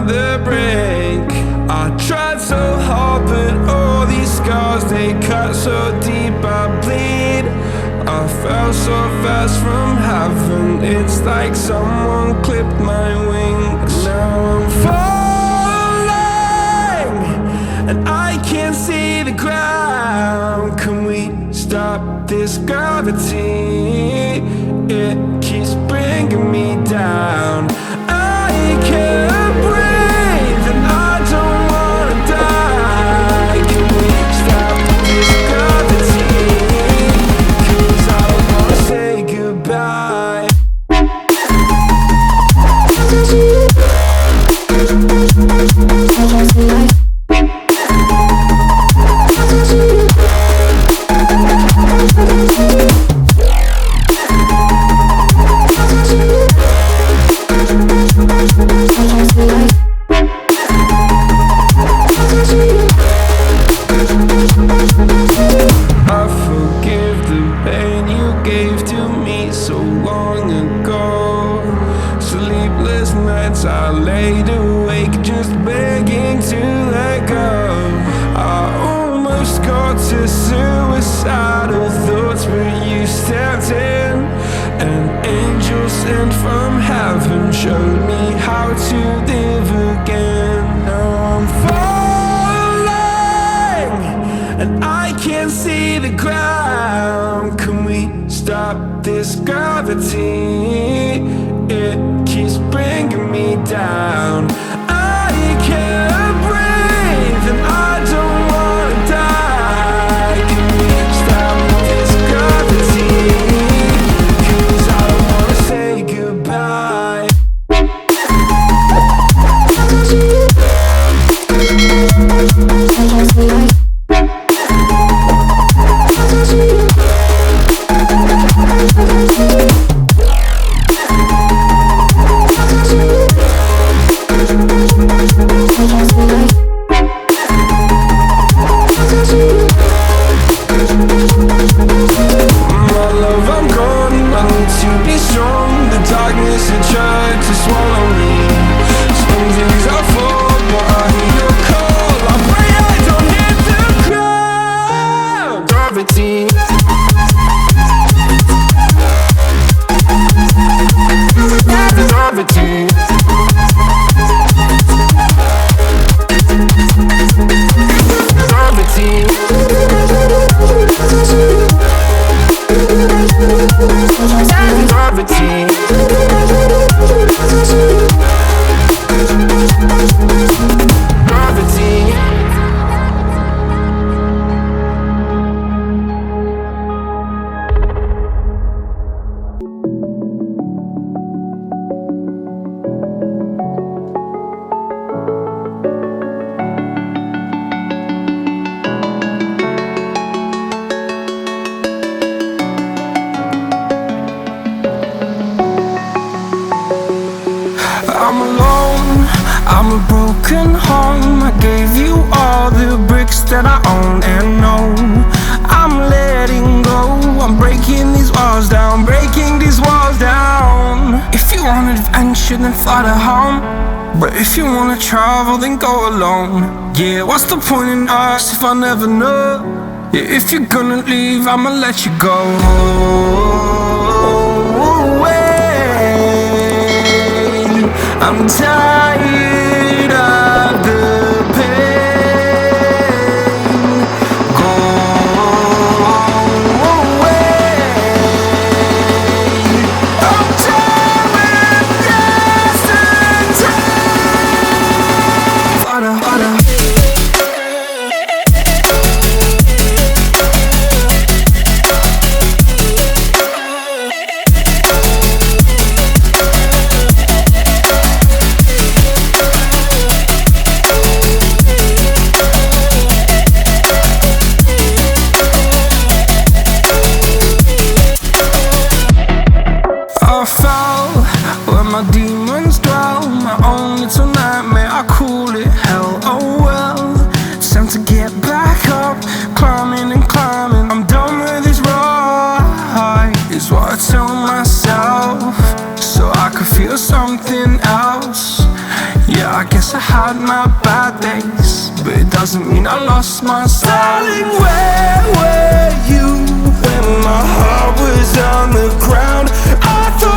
at the brink. I tried so hard, but all these scars, they cut so deep I bleed. I fell so fast from heaven, it's like someone clipped my wings. Now I'm falling, and I can't see the ground. Can we stop this gravity? It keeps bringing me down. I can't breathe, and I don't wanna die. Can we stop this gravity? 'Cause I don't wanna say goodbye. I laid awake just begging to let go. I almost got to suicidal thoughts, but you stepped in. An angel sent from heaven showed me how to live again. Now I'm falling, and I can't see the ground. Can we stop this gravity? It keeps bringing me down. I can't breathe, and I don't wanna die. Can we stop this gravity? 'Cause I don't wanna say goodbye. I'm alone, I'm a broken home. I gave you all the bricks that I own and know. I'm letting go, I'm breaking these walls down, breaking these walls down. If you want adventure, then fly to home. But if you wanna travel, then go alone. Yeah, what's the point in us if I never know? Yeah, if you're gonna leave, I'ma let you go. I'm tired of the pain. Go away. I'm done with yesterday. Harder, harder. yes, I had my bad days, but it doesn't mean I lost my style. Darling, where were you when my heart was on the ground? I thought